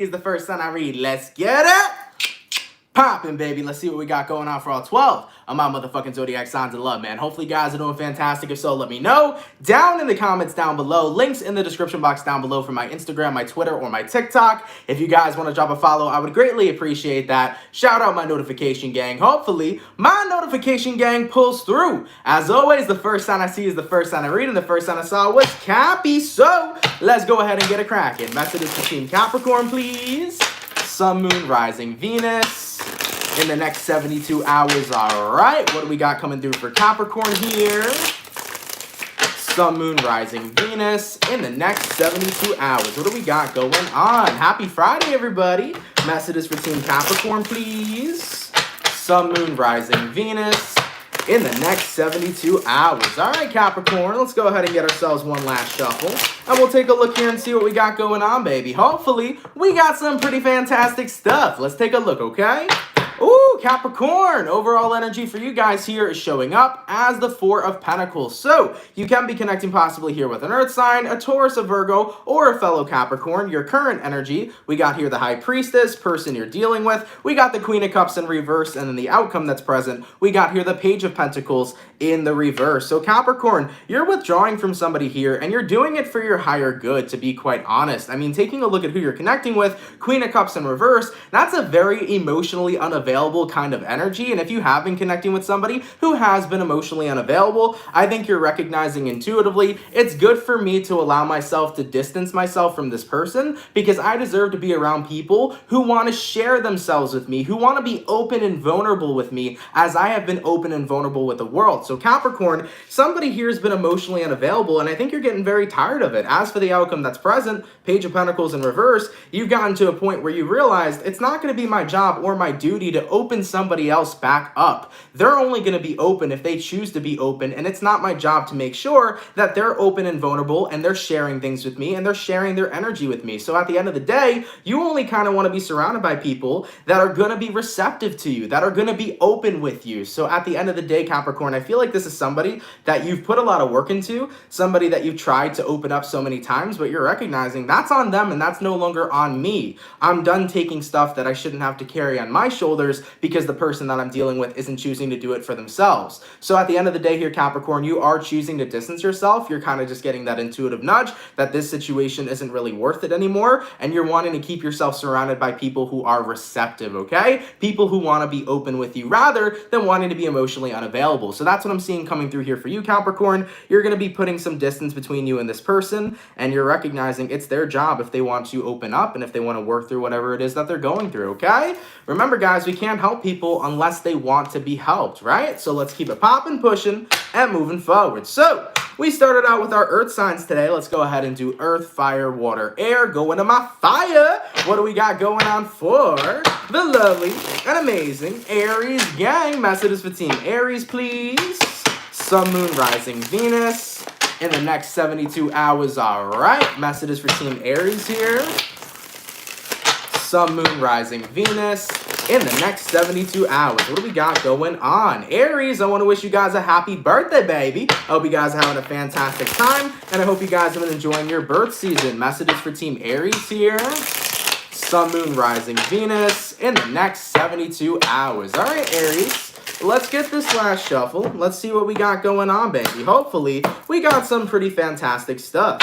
He's the first sign I read. Let's get it poppin', baby. Let's see what we got going on for all 12 of my motherfucking zodiac signs of love, man. Hopefully you guys are doing fantastic. If so, let me know down in the comments down below. Links in the description box down below for my Instagram, my Twitter, or my TikTok. If you guys want to drop a follow, I would greatly appreciate that. Shout out my notification gang. Hopefully my notification gang pulls through. As always, the first sign I see is the first sign I read, and the first sign I saw was Cappy. So let's go ahead and get it cracking. Messages for Team Capricorn, please. Sun, Moon, Rising, Venus in the next 72 hours. All right, what do we got coming through for Capricorn here? Sun, Moon, Rising, Venus in the next 72 hours. What do we got going on? Happy Friday, everybody. Messages for Team Capricorn, please. Sun, Moon, Rising, Venus in the next 72 hours. All right, Capricorn, let's go ahead and get ourselves one last shuffle. And we'll take a look here and see what we got going on, baby. Hopefully, we got some pretty fantastic stuff. Let's take a look, okay? Ooh, Capricorn, overall energy for you guys here is showing up as the Four of Pentacles. So, you can be connecting possibly here with an Earth sign, a Taurus, a Virgo, or a fellow Capricorn. Your current energy, we got here the High Priestess, person you're dealing with. We got the Queen of Cups in reverse, and then the outcome that's present, we got here the Page of Pentacles in the reverse. So, Capricorn, you're withdrawing from somebody here, and you're doing it for your higher good, to be quite honest. I mean, taking a look at who you're connecting with, Queen of Cups in reverse, that's a very emotionally unavailable kind of energy. And if you have been connecting with somebody who has been emotionally unavailable, I think you're recognizing intuitively it's good for me to allow myself to distance myself from this person, because I deserve to be around people who want to share themselves with me, who want to be open and vulnerable with me as I have been open and vulnerable with the world. So Capricorn, somebody here has been emotionally unavailable, and I think you're getting very tired of it. As for the outcome that's present, Page of Pentacles in reverse, you've gotten to a point where you realized it's not going to be my job or my duty to open somebody else back up. They're only going to be open if they choose to be open, and it's not my job to make sure that they're open and vulnerable and they're sharing things with me and they're sharing their energy with me. So at the end of the day, you only kind of want to be surrounded by people that are going to be receptive to you, that are going to be open with you. So at the end of the day, Capricorn, I feel like this is somebody that you've put a lot of work into, somebody that you've tried to open up so many times, but you're recognizing that's on them and that's no longer on me. I'm done taking stuff that I shouldn't have to carry on my shoulders because the person that I'm dealing with isn't choosing to do it for themselves. So at the end of the day here, Capricorn, you are choosing to distance yourself. You're kind of just getting that intuitive nudge that this situation isn't really worth it anymore, and you're wanting to keep yourself surrounded by people who are receptive, okay? People who want to be open with you rather than wanting to be emotionally unavailable. So that's what I'm seeing coming through here for you, Capricorn. You're going to be putting some distance between you and this person, and you're recognizing it's their job if they want to open up and if they want to work through whatever it is that they're going through, okay? Remember, guys, we can't help people unless they want to be helped, right? So let's keep it popping, pushing, and moving forward. So we started out with our earth signs today. Let's go ahead and do earth, fire, water, air. Go into my fire. What do we got going on for the lovely and amazing Aries gang? Messages for Team Aries, please. Sun, Moon, Rising, Venus in the next 72 hours. All right. Messages for Team Aries here. Sun, Moon, Rising, Venus in the next 72 hours. What do we got going on? Aries, I want to wish you guys a happy birthday, baby. I hope you guys are having a fantastic time, and I hope you guys have been enjoying your birth season. Messages for Team Aries here. Sun, Moon, Rising, Venus in the next 72 hours. All right, Aries, let's get this last shuffle. Let's see what we got going on, baby. Hopefully, we got some pretty fantastic stuff.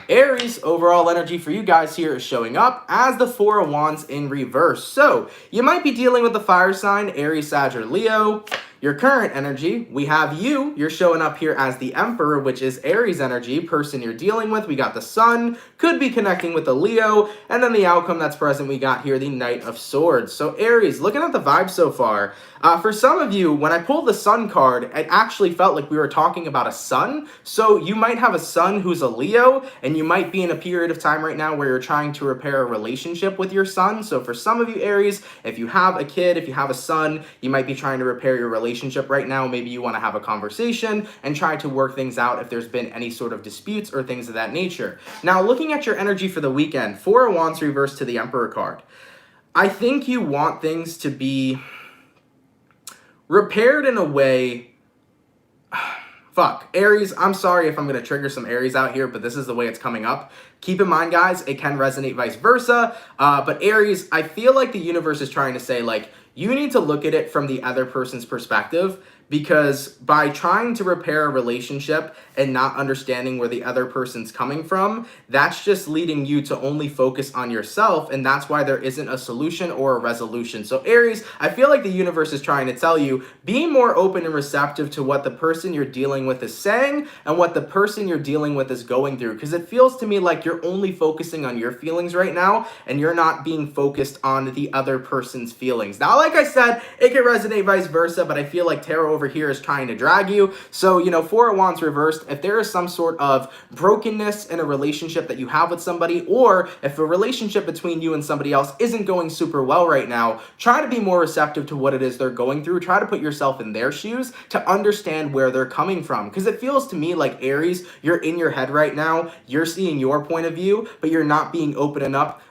Aries, overall energy for you guys here is showing up as the Four of Wands in reverse. So, you might be dealing with the fire sign, Aries, Sag, or Leo. Your current energy, we have you. You're showing up here as the Emperor, which is Aries energy, person you're dealing with. We got the Sun, could be connecting with the Leo, and then the outcome that's present, we got here the Knight of Swords. So Aries, looking at the vibe so far, for some of you, when I pulled the Sun card, it actually felt like we were talking about a son. So you might have a son who's a Leo, and you might be in a period of time right now where you're trying to repair a relationship with your son. So for some of you, Aries, if you have a kid, if you have a son, you might be trying to repair your relationship right now. Maybe you want to have a conversation and try to work things out if there's been any sort of disputes or things of that nature. Now, looking at your energy for the weekend, Four of Wands reversed to the Emperor card. I think you want things to be repaired in a way Fuck. Aries, I'm sorry if I'm going to trigger some Aries out here, but this is the way it's coming up. Keep in mind, guys, it can resonate vice versa. But Aries, I feel like the universe is trying to say, like, you need to look at it from the other person's perspective, because by trying to repair a relationship and not understanding where the other person's coming from, that's just leading you to only focus on yourself, and that's why there isn't a solution or a resolution. So Aries, I feel like the universe is trying to tell you, be more open and receptive to what the person you're dealing with is saying and what the person you're dealing with is going through, because it feels to me like you're only focusing on your feelings right now and you're not being focused on the other person's feelings. Now, like I said, it can resonate vice versa, but I feel like tarot over here is trying to drag you. So, you know, Four of Wands reversed, if there is some sort of brokenness in a relationship that you have with somebody, or if a relationship between you and somebody else isn't going super well right now, try to be more receptive to what it is they're going through. Try to put yourself in their shoes to understand where they're coming from. Because it feels to me like, Aries, you're in your head right now, you're seeing your point of view, but you're not being open enough.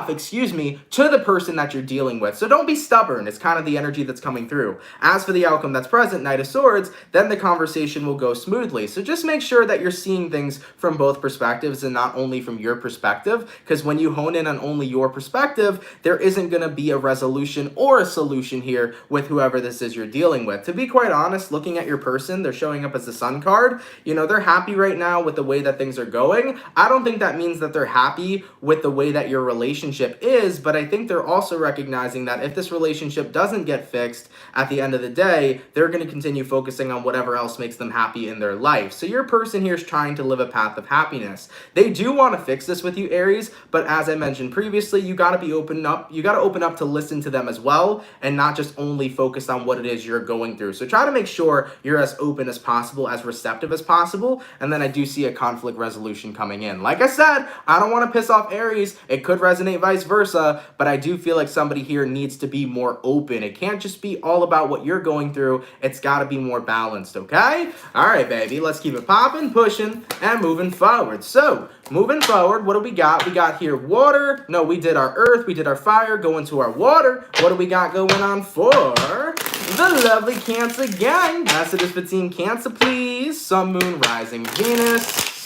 Excuse me, to the person that you're dealing with. So don't be stubborn. It's kind of the energy that's coming through. As for the outcome that's present, Knight of Swords, then the conversation will go smoothly. So just make sure that you're seeing things from both perspectives and not only from your perspective, because when you hone in on only your perspective, there isn't going to be a resolution or a solution here with whoever this is you're dealing with. To be quite honest, looking at your person, they're showing up as the Sun card. You know, they're happy right now with the way that things are going. I don't think that means that they're happy with the way that your relationship is, but I think they're also recognizing that if this relationship doesn't get fixed at the end of the day, they're going to continue focusing on whatever else makes them happy in their life. So your person here is trying to live a path of happiness. They do want to fix this with you, Aries, but as I mentioned previously, you got to be open up. You got to open up to listen to them as well and not just only focus on what it is you're going through. So try to make sure you're as open as possible, as receptive as possible, and then I do see a conflict resolution coming in. Like I said, I don't want to piss off Aries. It could resonate vice versa, but I do feel like somebody here needs to be more open. It can't just be all about what you're going through. It's got to be more balanced, okay? All right, baby, let's keep it popping, pushing, and moving forward. So, moving forward, what do we got? We got here water. No, we did our earth, we did our fire, go into our water. What do we got going on for the lovely Cancer gang? Messages for Team Cancer, please. Sun, Moon, Rising, Venus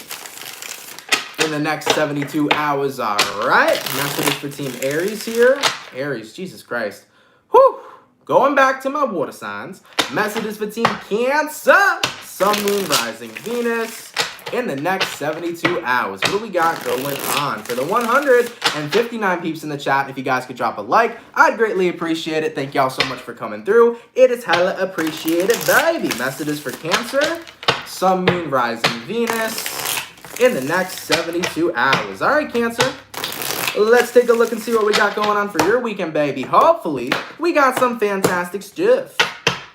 in the next 72 hours, all right? Messages for Team Aries here. Aries, Jesus Christ. Whew. Going back to my water signs. Messages for Team Cancer. Sun, Moon, Rising, Venus in the next 72 hours. What do we got going on? For the 159 peeps in the chat, if you guys could drop a like, I'd greatly appreciate it. Thank y'all so much for coming through. It is hella appreciated, baby. Messages for Cancer. Sun, Moon, Rising, Venus in the next 72 hours. All right, Cancer, let's take a look and see what we got going on for your weekend, baby. Hopefully, we got some fantastic stuff.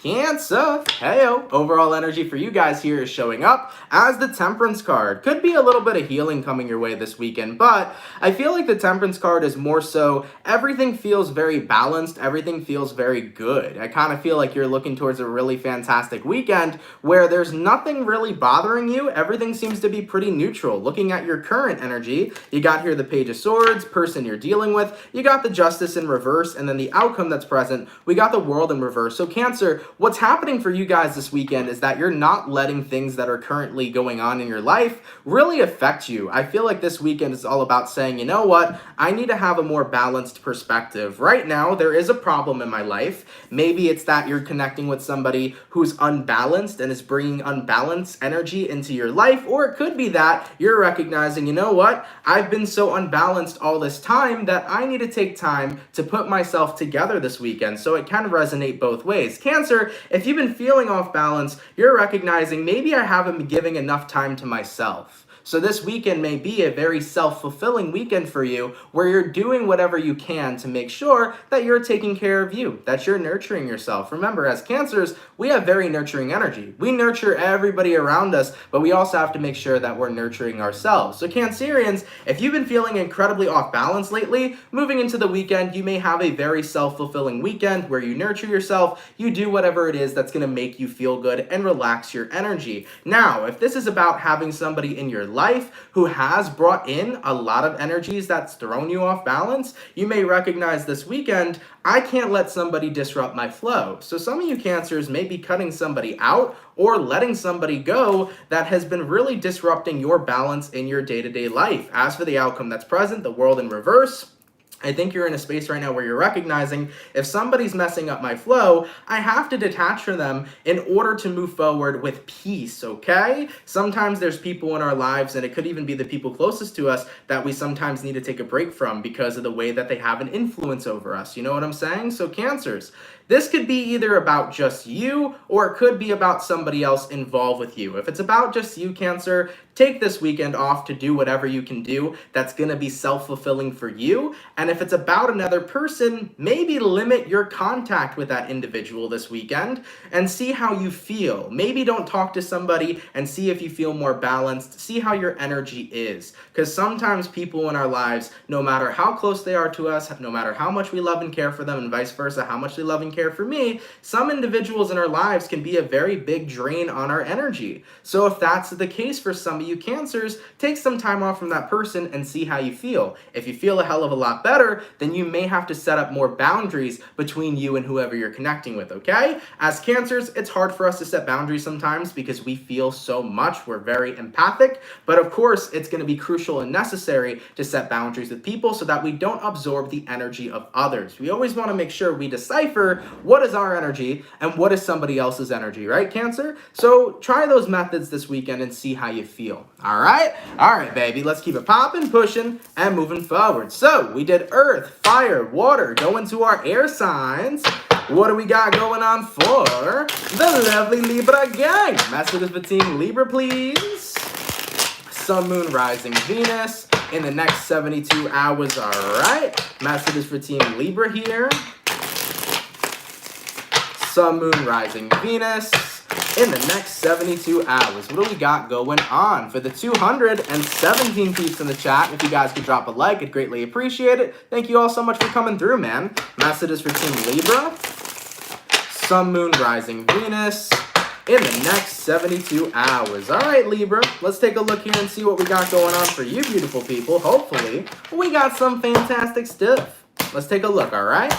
Cancer, heyo. Overall energy for you guys here is showing up as the Temperance card. Could be a little bit of healing coming your way this weekend, but I feel like the Temperance card is more so everything feels very balanced. Everything feels very good. I kind of feel like you're looking towards a really fantastic weekend where there's nothing really bothering you. Everything seems to be pretty neutral. Looking at your current energy, you got here the Page of Swords, person you're dealing with, you got the Justice in reverse, and then the outcome that's present, we got the World in reverse. So Cancer, what's happening for you guys this weekend is that you're not letting things that are currently going on in your life really affect you. I feel like this weekend is all about saying, you know what, I need to have a more balanced perspective. Right now, there is a problem in my life. Maybe it's that you're connecting with somebody who's unbalanced and is bringing unbalanced energy into your life, or it could be that you're recognizing, you know what, I've been so unbalanced all this time that I need to take time to put myself together this weekend. So it can resonate both ways. Cancer, if you've been feeling off balance, you're recognizing maybe I haven't been giving enough time to myself. So this weekend may be a very self-fulfilling weekend for you where you're doing whatever you can to make sure that you're taking care of you, that you're nurturing yourself. Remember, as Cancers, we have very nurturing energy. We nurture everybody around us, but we also have to make sure that we're nurturing ourselves. So Cancerians, if you've been feeling incredibly off balance lately, moving into the weekend, you may have a very self-fulfilling weekend where you nurture yourself, you do whatever it is that's going to make you feel good and relax your energy. Now, if this is about having somebody in your life who has brought in a lot of energies that's thrown you off balance, you may recognize this weekend, I can't let somebody disrupt my flow. So some of you Cancers may be cutting somebody out or letting somebody go that has been really disrupting your balance in your day-to-day life. As for the outcome that's present, the world in reverse, I think you're in a space right now where you're recognizing if somebody's messing up my flow, I have to detach from them in order to move forward with peace, okay? Sometimes there's people in our lives, and it could even be the people closest to us, that we sometimes need to take a break from because of the way that they have an influence over us. You know what I'm saying? So Cancers, this could be either about just you, or it could be about somebody else involved with you. If it's about just you, Cancer, take this weekend off to do whatever you can do that's going to be self-fulfilling for you. And if it's about another person, maybe limit your contact with that individual this weekend and see how you feel. Maybe don't talk to somebody and see if you feel more balanced. See how your energy is. Because sometimes people in our lives, no matter how close they are to us, no matter how much we love and care for them, and vice versa, how much they love and care for me, some individuals in our lives can be a very big drain on our energy. So if that's the case for some of you Cancers, take some time off from that person and see how you feel. If you feel a hell of a lot better, then you may have to set up more boundaries between you and whoever you're connecting with, okay? As Cancers, it's hard for us to set boundaries sometimes because we feel so much. We're very empathic, but of course, it's going to be crucial and necessary to set boundaries with people so that we don't absorb the energy of others. We always want to make sure we decipher what is our energy and what is somebody else's energy, right, Cancer? So try those methods this weekend and see how you feel. All right, baby, let's keep it popping, pushing, and moving forward. So we did earth, fire, water, go into our air signs. What do we got going on for the lovely Libra gang? Messages for Team Libra, please. Sun, Moon, Rising, Venus in the next 72 hours, all right. Messages for Team Libra here. Sun, Moon, Rising, Venus in the next 72 hours. What do we got going on? For the 217 peeps in the chat, if you guys could drop a like, I'd greatly appreciate it. Thank you all so much for coming through, man. Messages for Team Libra. Sun, Moon, Rising, Venus in the next 72 hours. All right, Libra, let's take a look here and see what we got going on for you beautiful people. Hopefully, we got some fantastic stuff. Let's take a look, all right?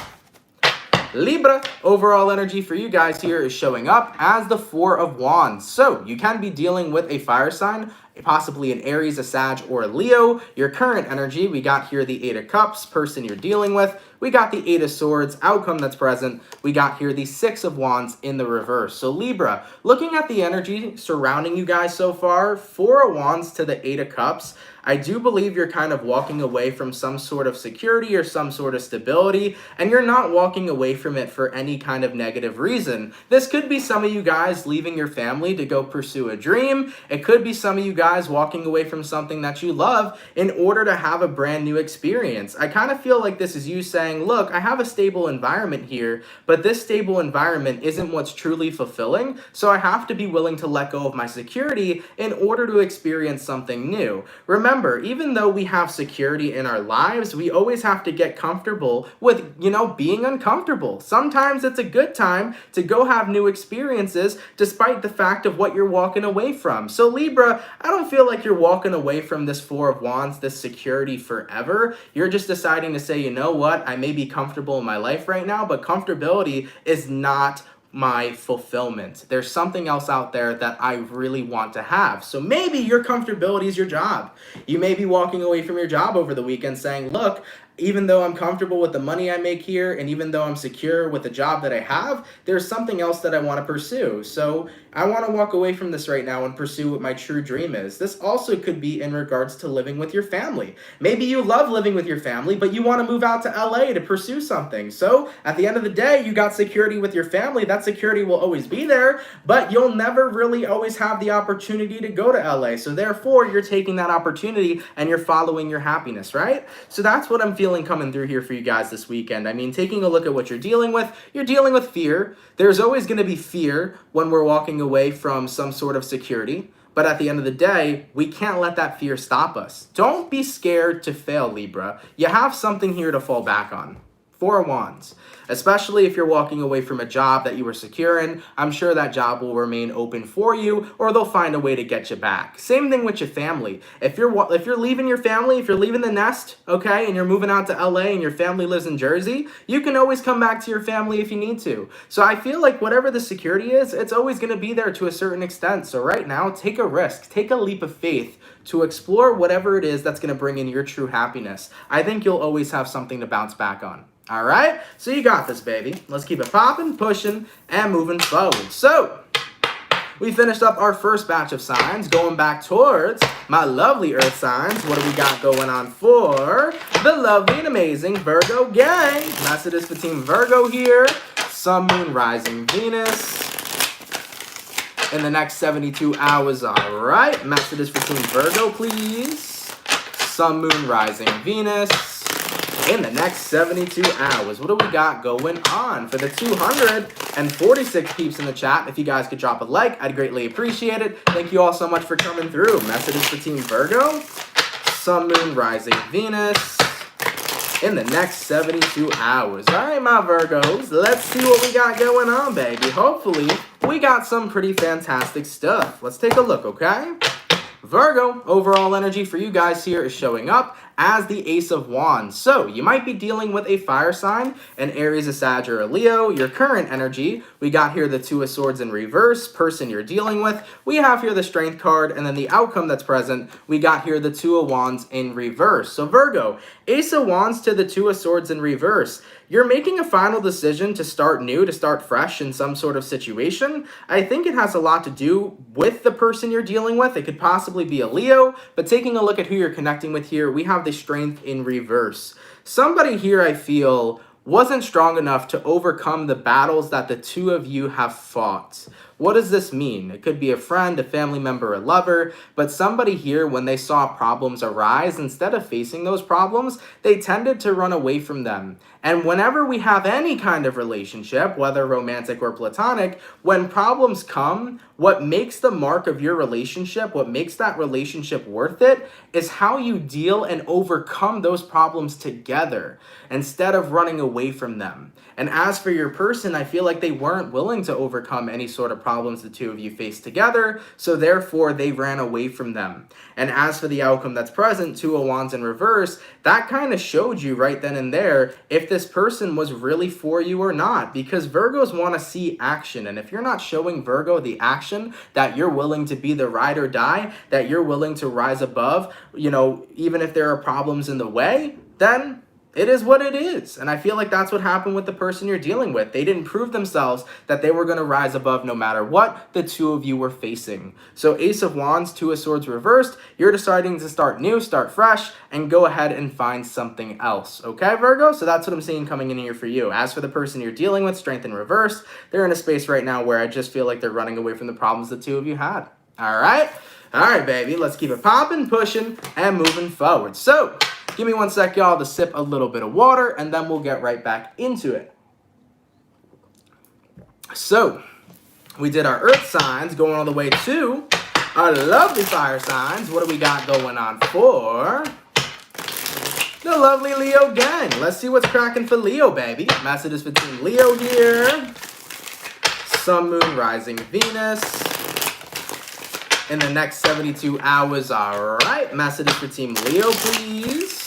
Libra, overall energy for you guys here is showing up as the Four of Wands. So you can be dealing with a fire sign, possibly an Aries, a Sag, or a Leo. Your current energy, we got here the Eight of Cups, person you're dealing with. We got the Eight of Swords, outcome that's present. We got here the Six of Wands in the reverse. So Libra, looking at the energy surrounding you guys so far, Four of Wands to the Eight of Cups, I do believe you're kind of walking away from some sort of security or some sort of stability, and you're not walking away from it for any kind of negative reason. This could be some of you guys leaving your family to go pursue a dream. It could be some of you guys walking away from something that you love in order to have a brand new experience. I kind of feel like this is you saying, look, I have a stable environment here, but this stable environment isn't what's truly fulfilling, so I have to be willing to let go of my security in order to experience something new. Remember, even though we have security in our lives, we always have to get comfortable with, being uncomfortable. Sometimes it's a good time to go have new experiences despite the fact of what you're walking away from. So Libra, I don't feel like you're walking away from this Four of Wands, this security forever. You're just deciding to say, you know what, I may be comfortable in my life right now, but comfortability is not my fulfillment. There's something else out there that I really want to have. So maybe your comfortability is your job. You may be walking away from your job over the weekend saying, look, even though I'm comfortable with the money I make here, and even though I'm secure with the job that I have, there's something else that I want to pursue. So I want to walk away from this right now and pursue what my true dream is. This also could be in regards to living with your family. Maybe you love living with your family, but you want to move out to LA to pursue something. So at the end of the day, you got security with your family. That security will always be there, but you'll never really always have the opportunity to go to LA. So therefore, you're taking that opportunity and you're following your happiness, right? So that's what I'm feeling coming through here for you guys this weekend. I mean, taking a look at what you're dealing with fear. There's always going to be fear when we're walking away from some sort of security. But at the end of the day, we can't let that fear stop us. Don't be scared to fail, Libra. You have something here to fall back on. Four of Wands. Especially if you're walking away from a job that you were secure in, I'm sure that job will remain open for you, or they'll find a way to get you back. Same thing with your family. If you're leaving your family, if you're leaving the nest, okay, and you're moving out to LA and your family lives in Jersey, you can always come back to your family if you need to. So I feel like whatever the security is, it's always going to be there to a certain extent. So right now, take a risk, take a leap of faith to explore whatever it is that's going to bring in your true happiness. I think you'll always have something to bounce back on. All right, so you got this, baby. Let's keep it popping, pushing, and moving forward. So we finished up our first batch of signs, going back towards my lovely earth signs. What do we got going on for the lovely and amazing Virgo gang? Messages for Team Virgo here. Sun, Moon, Rising, Venus in the next 72 hours. All right, messages for Team Virgo, please. Sun, Moon, Rising, Venus in the next 72 hours. What do we got going on for the 246 peeps in the chat? If you guys could drop a like, I'd greatly appreciate it. Thank you all so much for coming through. Messages for Team Virgo. Sun, Moon, Rising, Venus in the next 72 hours. All right, my Virgos, let's see what we got going on, baby. Hopefully, we got some pretty fantastic stuff. Let's take a look, okay? Virgo, overall energy for you guys here is showing up as the Ace of Wands. So you might be dealing with a fire sign, an Aries, a Sag, or a Leo. Your current energy, we got here the Two of Swords in reverse, person you're dealing with. We have here the Strength card, and then the outcome that's present, we got here the Two of Wands in reverse. So Virgo, Ace of Wands to the Two of Swords in reverse. You're making a final decision to start new, to start fresh in some sort of situation. I think it has a lot to do with the person you're dealing with. It could possibly be a Leo, but taking a look at who you're connecting with here, we have the Strength in reverse. Somebody here, I feel, wasn't strong enough to overcome the battles that the two of you have fought. What does this mean? It could be a friend, a family member, a lover, but somebody here, when they saw problems arise, instead of facing those problems, they tended to run away from them. And whenever we have any kind of relationship, whether romantic or platonic, when problems come, what makes the mark of your relationship, what makes that relationship worth it, is how you deal and overcome those problems together, instead of running away from them. And as for your person, I feel like they weren't willing to overcome any sort of problems the two of you faced together, so therefore they ran away from them. And as for the outcome that's present, Two of Wands in reverse, that kind of showed you right then and there if this person was really for you or not, because Virgos want to see action. And if you're not showing Virgo the action that you're willing to be the ride or die, that you're willing to rise above, you know, even if there are problems in the way, then it is what it is. And I feel like that's what happened with the person you're dealing with. They didn't prove themselves that they were going to rise above no matter what the two of you were facing. So Ace of Wands, Two of Swords reversed, you're deciding to start new, start fresh, and go ahead and find something else. Okay, Virgo? So that's what I'm seeing coming in here for you. As for the person you're dealing with, Strength in reverse, they're in a space right now where I just feel like they're running away from the problems the two of you had. All right? All right, baby. Let's keep it popping, pushing, and moving forward. So give me one sec, y'all, to sip a little bit of water, and then we'll get right back into it. So, we did our earth signs, going all the way to our lovely fire signs. What do we got going on for the lovely Leo gang? Let's see what's cracking for Leo, baby. Messages for Team Leo here. Sun, Moon, Rising, Venus in the next 72 hours. All right, messages for Team Leo, please.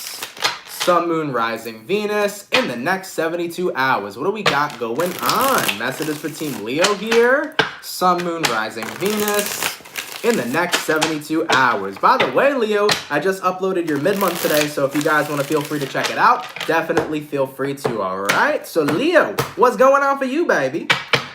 Sun, Moon, Rising, Venus in the next 72 hours. What do we got going on? Messages for Team Leo here. Sun, Moon, Rising, Venus in the next 72 hours. By the way, Leo, I just uploaded your mid-month today, so if you guys want to feel free to check it out, definitely feel free to, all right? So Leo, what's going on for you, baby?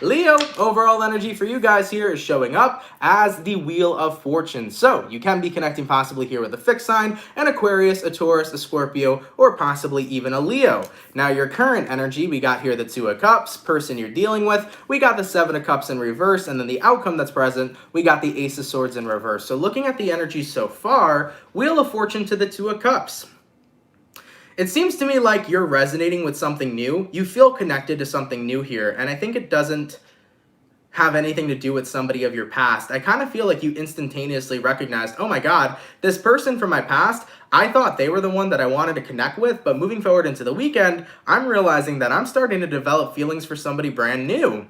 Leo, overall energy for you guys here is showing up as the Wheel of Fortune. So you can be connecting possibly here with a fixed sign, an Aquarius, a Taurus, a Scorpio, or possibly even a Leo. Now your current energy, we got here the Two of Cups, person you're dealing with, we got the Seven of Cups in reverse, and then the outcome that's present, we got the Ace of Swords in reverse. So looking at the energy so far, Wheel of Fortune to the Two of Cups. It seems to me like you're resonating with something new. You feel connected to something new here, and I think it doesn't have anything to do with somebody of your past. I kind of feel like you instantaneously recognized, oh my God, this person from my past, I thought they were the one that I wanted to connect with, but moving forward into the weekend, I'm realizing that I'm starting to develop feelings for somebody brand new.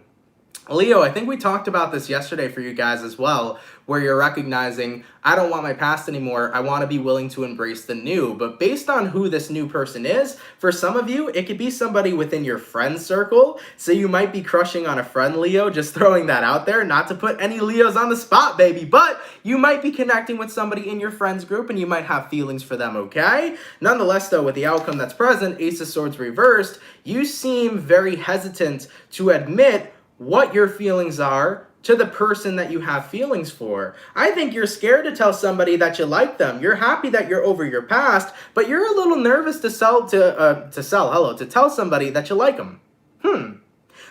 Leo, I think we talked about this yesterday for you guys as well, where you're recognizing, I don't want my past anymore, I want to be willing to embrace the new. But based on who this new person is, for some of you, it could be somebody within your friend circle. So you might be crushing on a friend, Leo, just throwing that out there, not to put any Leos on the spot, baby, but you might be connecting with somebody in your friends group and you might have feelings for them, okay? Nonetheless, though, with the outcome that's present, Ace of Swords reversed, you seem very hesitant to admit what your feelings are to the person that you have feelings for. I think you're scared to tell somebody that you like them. You're happy that you're over your past, but you're a little nervous to tell somebody that you like them.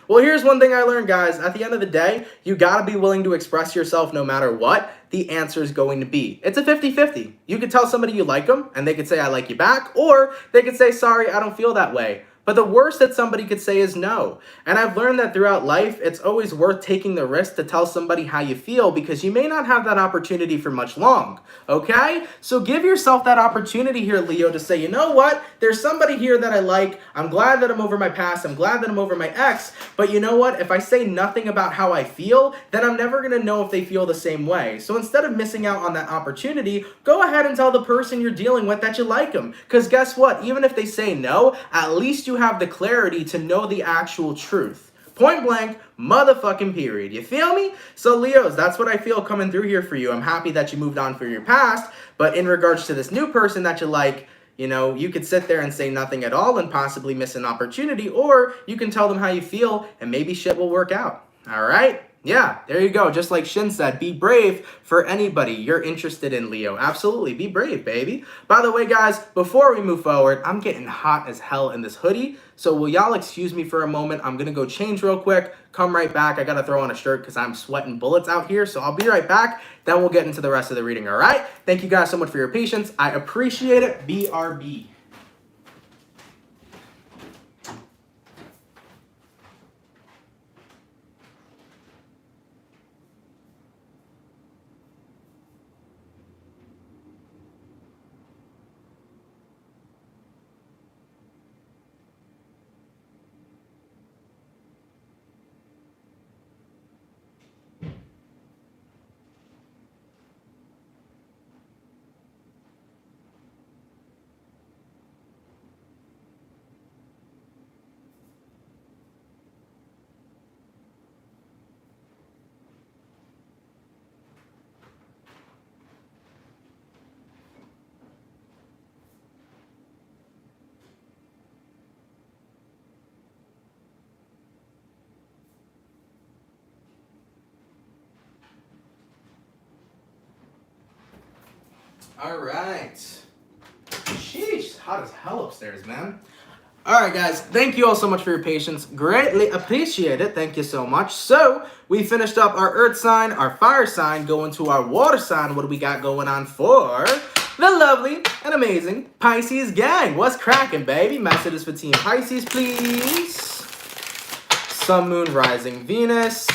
Well, here's one thing I learned, guys. At the end of the day, you gotta be willing to express yourself no matter what the answer is going to be. It's a 50-50. You could tell somebody you like them, and they could say, I like you back, or they could say, sorry, I don't feel that way. But the worst that somebody could say is no. And I've learned that throughout life, it's always worth taking the risk to tell somebody how you feel because you may not have that opportunity for much long, okay? So give yourself that opportunity here, Leo, to say, you know what? There's somebody here that I like. I'm glad that I'm over my past. I'm glad that I'm over my ex. But you know what? If I say nothing about how I feel, then I'm never going to know if they feel the same way. So instead of missing out on that opportunity, go ahead and tell the person you're dealing with that you like them. Because guess what? Even if they say no, at least you have the clarity to know the actual truth. Point blank, motherfucking period. You feel me? So Leos, that's what I feel coming through here for you. I'm happy that you moved on from your past, but in regards to this new person that you like, you know, you could sit there and say nothing at all and possibly miss an opportunity, or you can tell them how you feel and maybe shit will work out. All right? Yeah, there you go. Just like Shin said, be brave for anybody you're interested in, Leo. Absolutely. Be brave, baby. By the way, guys, before we move forward, I'm getting hot as hell in this hoodie. So will y'all excuse me for a moment? I'm going to go change real quick. Come right back. I got to throw on a shirt because I'm sweating bullets out here. So I'll be right back. Then we'll get into the rest of the reading, all right? Thank you guys so much for your patience. I appreciate it. BRB. All right. Sheesh, hot as hell upstairs, man. All right, guys, thank you all so much for your patience. Greatly appreciate it. Thank you so much. So we finished up our earth sign, our fire sign, going to our water sign. What do we got going on for the lovely and amazing Pisces gang? What's cracking, baby? Messages for Team Pisces, please. Sun, Moon, Rising, Venus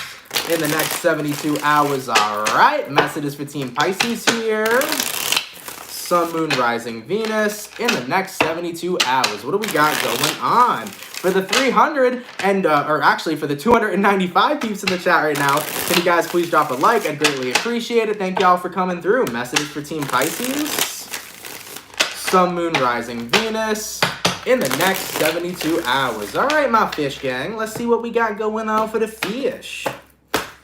in the next 72 hours. All right, messages for Team Pisces here. Sun, Moon, Rising, Venus in the next 72 hours. What do we got going on? For the 300 and, or actually for the 295 peeps in the chat right now, can you guys please drop a like? I'd greatly appreciate it. Thank y'all for coming through. Messages for Team Pisces. Sun, Moon, Rising, Venus in the next 72 hours. All right, my fish gang. Let's see what we got going on for the fish.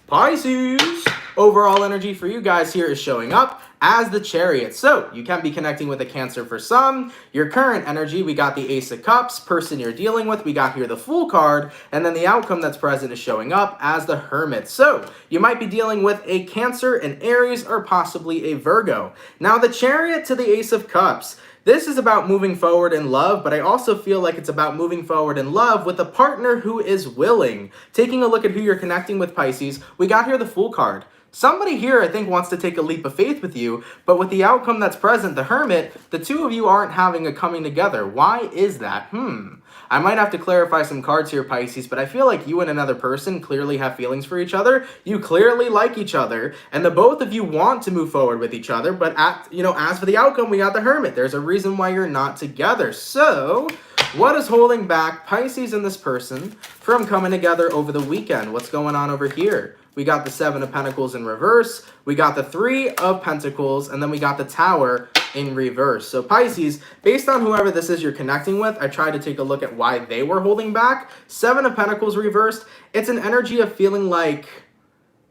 Pisces. Overall energy for you guys here is showing up as the Chariot. So you can be connecting with a Cancer for some. Your current energy, we got the Ace of Cups. Person you're dealing with, we got here the Fool card. And then the outcome that's present is showing up as the Hermit. So you might be dealing with a Cancer, an Aries, or possibly a Virgo. Now the Chariot to the Ace of Cups. This is about moving forward in love, but I also feel like it's about moving forward in love with a partner who is willing. Taking a look at who you're connecting with, Pisces, we got here the Fool card. Somebody here, I think, wants to take a leap of faith with you, but with the outcome that's present, the Hermit, the two of you aren't having a coming together. Why is that? I might have to clarify some cards here, Pisces, but I feel like you and another person clearly have feelings for each other. You clearly like each other, and the both of you want to move forward with each other, but as for the outcome, we got the Hermit. There's a reason why you're not together. So, what is holding back Pisces and this person from coming together over the weekend? What's going on over here? We got the Seven of Pentacles in reverse, we got the Three of Pentacles, and then we got the Tower in reverse. So Pisces, based on whoever this is you're connecting with, I tried to take a look at why they were holding back. Seven of Pentacles reversed, it's an energy of feeling like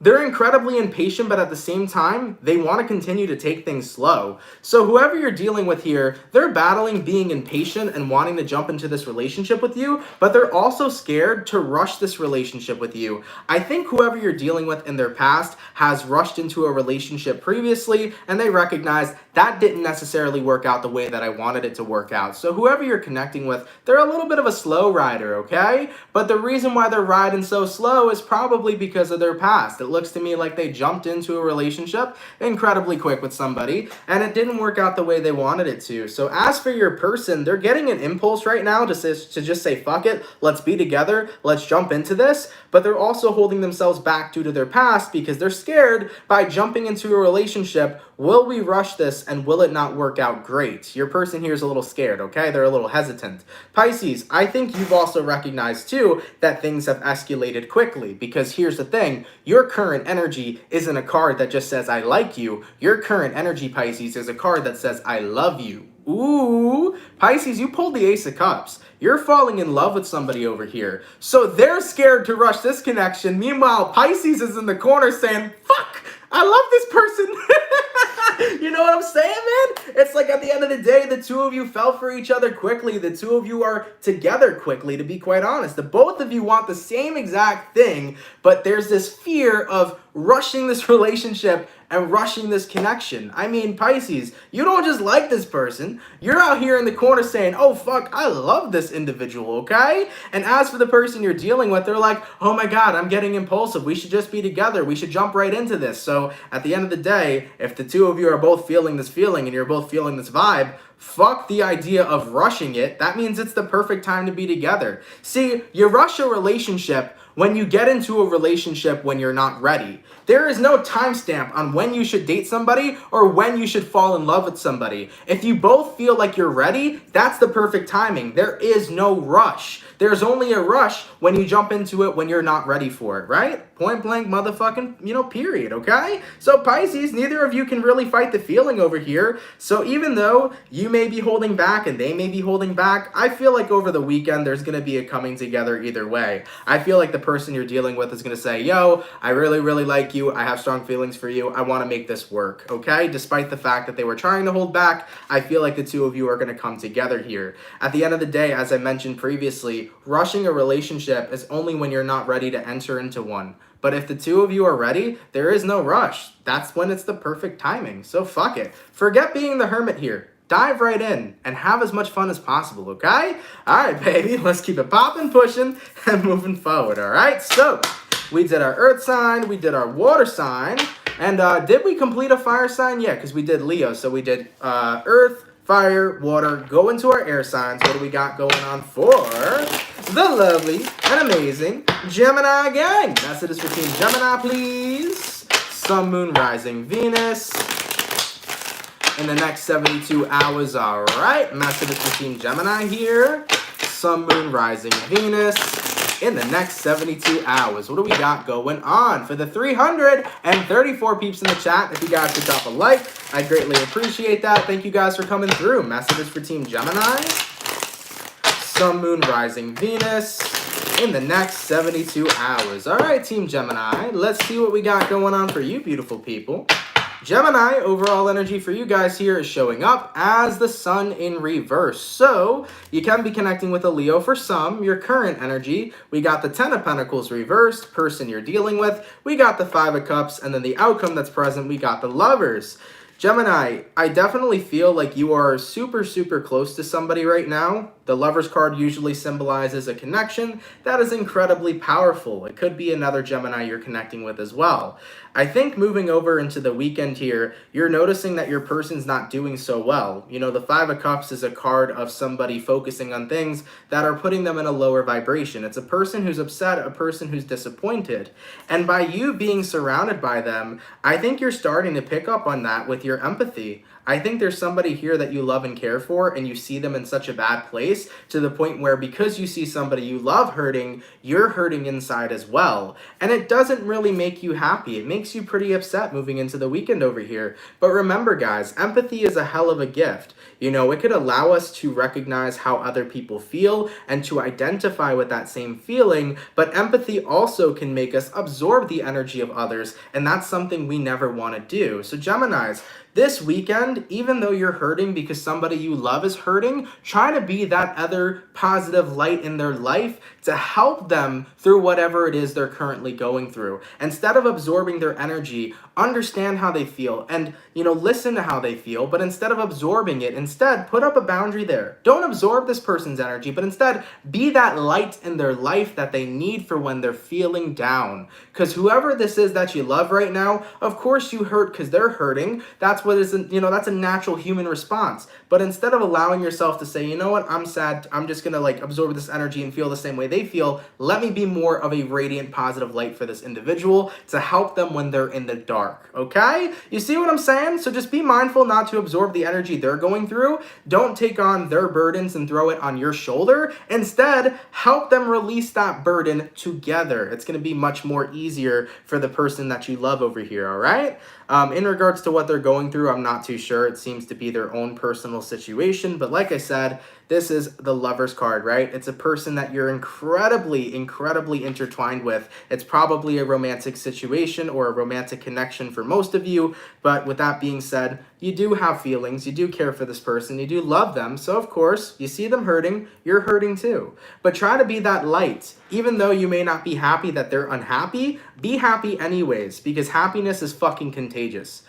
they're incredibly impatient, but at the same time, they want to continue to take things slow. So whoever you're dealing with here, they're battling being impatient and wanting to jump into this relationship with you, but they're also scared to rush this relationship with you. I think whoever you're dealing with in their past has rushed into a relationship previously, and they recognize that didn't necessarily work out the way that I wanted it to work out. So whoever you're connecting with, they're a little bit of a slow rider, okay? But the reason why they're riding so slow is probably because of their past. It looks to me like they jumped into a relationship incredibly quick with somebody, and it didn't work out the way they wanted it to. So as for your person, they're getting an impulse right now to just say, fuck it, let's be together, let's jump into this, but they're also holding themselves back due to their past because they're scared by jumping into a relationship. Will we rush this and will it not work out great? Your person here is a little scared, okay? They're a little hesitant. Pisces, I think you've also recognized too that things have escalated quickly, because here's the thing, your current energy isn't a card that just says I like you. Your current energy, Pisces, is a card that says I love you. Ooh, Pisces, you pulled the Ace of Cups. You're falling in love with somebody over here. So they're scared to rush this connection. Meanwhile, Pisces is in the corner saying, fuck, I love this person. You know what I'm saying, man? It's like at the end of the day, the two of you fell for each other quickly. The two of you are together quickly, to be quite honest. The both of you want the same exact thing, but there's this fear of rushing this relationship and rushing this connection. I mean, Pisces, you don't just like this person. You're out here in the corner saying, oh, fuck, I love this individual, okay? And as for the person you're dealing with, they're like, oh my God, I'm getting impulsive. We should just be together. We should jump right into this. So at the end of the day, if the two of you are both feeling this feeling and you're both feeling this vibe, fuck the idea of rushing it. That means it's the perfect time to be together. See, you rush a relationship when you get into a relationship when you're not ready. There is no timestamp on when you should date somebody or when you should fall in love with somebody. If you both feel like you're ready, that's the perfect timing. There is no rush. There's only a rush when you jump into it when you're not ready for it, right? Point blank motherfucking, period, okay? So Pisces, neither of you can really fight the feeling over here. So even though you may be holding back and they may be holding back, I feel like over the weekend there's going to be a coming together either way. I feel like the person you're dealing with is going to say, yo, I really, really like you. I have strong feelings for you. I want to make this work, okay? Despite the fact that they were trying to hold back, I feel like the two of you are going to come together here. At the end of the day, as I mentioned previously, rushing a relationship is only when you're not ready to enter into one. But if the two of you are ready, there is no rush. That's when it's the perfect timing. So fuck it. Forget being the hermit here. Dive right in and have as much fun as possible, okay? All right, baby, let's keep it popping, pushing, and moving forward, all right? So we did our earth sign, we did our water sign, and did we complete a fire sign? Yeah, because we did Leo. So we did earth, fire, water, go into our air signs. What do we got going on for the lovely and amazing Gemini gang? Messages for Team Gemini, please. Sun, Moon, Rising, Venus in the next 72 hours. All right, messages for Team Gemini here. Sun, Moon, Rising, Venus in the next 72 hours. What do we got going on? For the 334 peeps in the chat, if you guys could drop a like, I greatly appreciate that. Thank you guys for coming through. Messages for Team Gemini. Sun, Moon, Rising, Venus in the next 72 hours. All right, Team Gemini, let's see what we got going on for you beautiful people. Gemini, overall energy for you guys here is showing up as the sun in reverse. So you can be connecting with a Leo for some. Your current energy, we got the 10 of Pentacles reversed, person you're dealing with. We got the 5 of Cups, and then the outcome that's present, we got the Lovers. Gemini, I definitely feel like you are super, super close to somebody right now. The Lover's card usually symbolizes a connection that is incredibly powerful. It could be another Gemini you're connecting with as well. I think moving over into the weekend here, you're noticing that your person's not doing so well. You know, the Five of Cups is a card of somebody focusing on things that are putting them in a lower vibration. It's a person who's upset, a person who's disappointed. And by you being surrounded by them, I think you're starting to pick up on that with your empathy. I think there's somebody here that you love and care for, and you see them in such a bad place to the point where because you see somebody you love hurting, you're hurting inside as well. And it doesn't really make you happy. It makes you pretty upset moving into the weekend over here. But remember, guys, empathy is a hell of a gift. You know, it could allow us to recognize how other people feel and to identify with that same feeling, but empathy also can make us absorb the energy of others, and that's something we never want to do. So Geminis, this weekend, even though you're hurting because somebody you love is hurting, try to be that other positive light in their life to help them through whatever it is they're currently going through. Instead of absorbing their energy, understand how they feel and, you know, listen to how they feel, but instead of absorbing it, instead put up a boundary there. Don't absorb this person's energy, but instead be that light in their life that they need for when they're feeling down. Because whoever this is that you love right now, of course you hurt because they're hurting. That's what is, you know, that's a natural human response. But instead of allowing yourself to say, you know what, I'm sad, I'm just gonna like absorb this energy and feel the same way they feel, let me be more of a radiant positive light for this individual to help them when they're in the dark. Okay, you see what I'm saying? So just be mindful not to absorb the energy they're going through. Don't take on their burdens and throw it on your shoulder. Instead, help them release that burden together. It's going to be much more easier for the person that you love over here. All right, in regards to what they're going through, I'm not too sure. It seems to be their own personal situation, but like I said, this is the Lover's card, right? It's a person that you're incredibly intertwined with. It's probably a romantic situation or a romantic connection for most of you, but with that being said, you do have feelings, you do care for this person, you do love them, so of course, you see them hurting, you're hurting too. But try to be that light. Even though you may not be happy that they're unhappy, be happy anyways, because happiness is fucking contagious.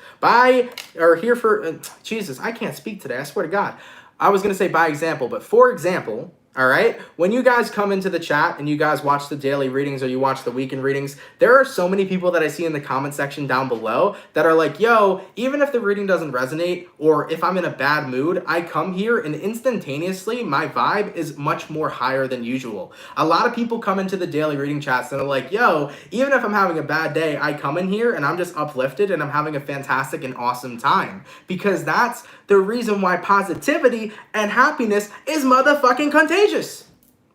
Jesus, I can't speak today, I swear to God. I was going to say by example, but for example, all right, when you guys come into the chat and you guys watch the daily readings or you watch the weekend readings, there are so many people that I see in the comment section down below that are like, yo, even if the reading doesn't resonate or if I'm in a bad mood, I come here and instantaneously my vibe is much more higher than usual. A lot of people come into the daily reading chats and they're like, yo, even if I'm having a bad day, I come in here and I'm just uplifted and I'm having a fantastic and awesome time, because that's the reason why positivity and happiness is motherfucking contagious.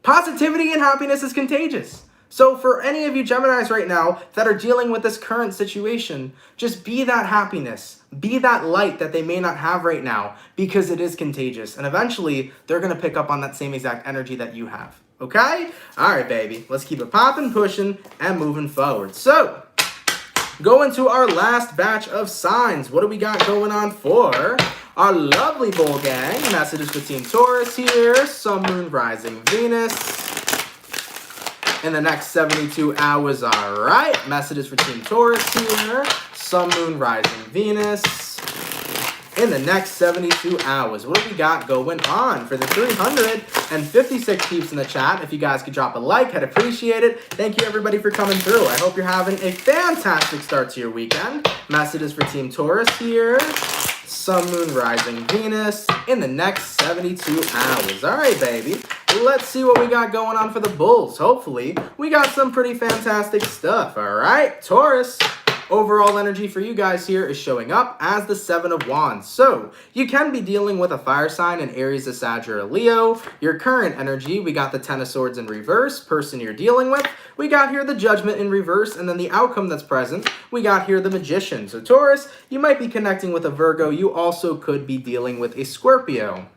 Positivity and happiness is contagious. So for any of you Geminis right now that are dealing with this current situation, just be that happiness. Be that light that they may not have right now, because it is contagious. And eventually, they're going to pick up on that same exact energy that you have. Okay? All right, baby. Let's keep it popping, pushing, and moving forward. So, go into our last batch of signs. What do we got going on for our lovely bull gang? Messages for Team Taurus here. Sun, Moon, Rising, Venus in the next 72 hours. All right. Messages for Team Taurus here. Sun, Moon, Rising, Venus in the next 72 hours. What do we got going on for the 356 peeps in the chat? If you guys could drop a like, I'd appreciate it. Thank you everybody for coming through. I hope you're having a fantastic start to your weekend. Messages for Team Taurus here. Sun, Moon, Rising, Venus in the next 72 hours. All right, baby. Let's see what we got going on for the bulls. Hopefully, we got some pretty fantastic stuff. All right, Taurus. Overall energy for you guys here is showing up as the Seven of Wands. So, you can be dealing with a fire sign, an Aries, a Sag, or a Leo. Your current energy, we got the Ten of Swords in reverse, person you're dealing with. We got here the Judgment in reverse, and then the outcome that's present, we got here the Magician. So, Taurus, you might be connecting with a Virgo. You also could be dealing with a Scorpio.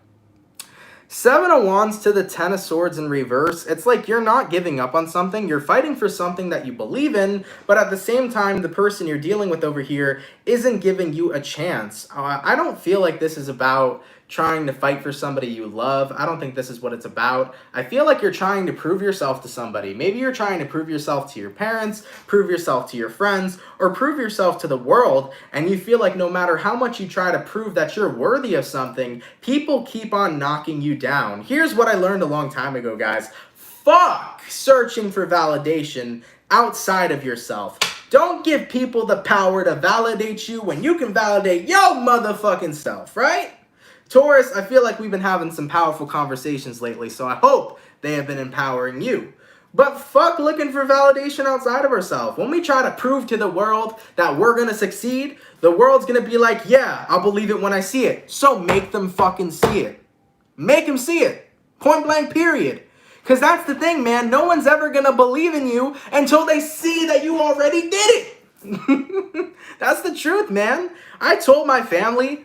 Seven of Wands to the Ten of Swords in reverse. It's like you're not giving up on something. You're fighting for something that you believe in, but at the same time, the person you're dealing with over here isn't giving you a chance. I don't feel like this is about trying to fight for somebody you love. I don't think this is what it's about. I feel like you're trying to prove yourself to somebody. Maybe you're trying to prove yourself to your parents, prove yourself to your friends, or prove yourself to the world, and you feel like no matter how much you try to prove that you're worthy of something, people keep on knocking you down. Here's what I learned a long time ago, guys. Fuck searching for validation outside of yourself. Don't give people the power to validate you when you can validate your motherfucking self, right? Taurus, I feel like we've been having some powerful conversations lately, so I hope they have been empowering you. But fuck looking for validation outside of ourselves. When we try to prove to the world that we're gonna succeed, the world's gonna be like, yeah, I'll believe it when I see it. So make them fucking see it. Make them see it. Point blank, period. Because that's the thing, man. No one's ever going to believe in you until they see that you already did it. That's the truth, man. I told my family,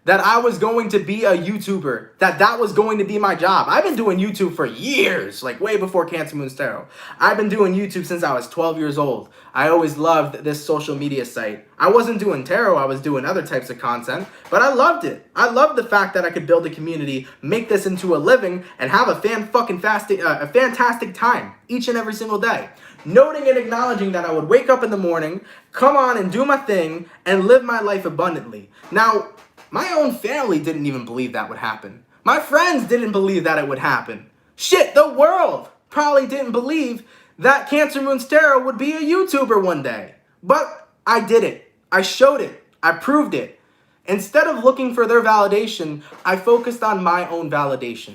that I was going to be a YouTuber, that was going to be my job. I've been doing YouTube for years, like way before CancerMoonsTarot. I've been doing YouTube since I was 12 years old. I always loved this social media site. I wasn't doing tarot, I was doing other types of content, but I loved it. I loved the fact that I could build a community, make this into a living, and have a fantastic time each and every single day. Noting and acknowledging that I would wake up in the morning, come on and do my thing, and live my life abundantly. Now, my own family didn't even believe that would happen. My friends didn't believe that it would happen. Shit, the world probably didn't believe that CancerMoonsTarot would be a YouTuber one day. But I did it. I showed it. I proved it. Instead of looking for their validation, I focused on my own validation.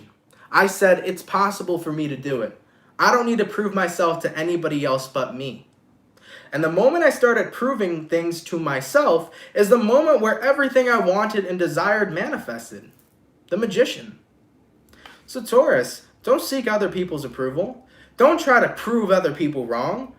I said, it's possible for me to do it. I don't need to prove myself to anybody else but me. And the moment I started proving things to myself is the moment where everything I wanted and desired manifested. The magician. So Taurus, don't seek other people's approval. Don't try to prove other people wrong.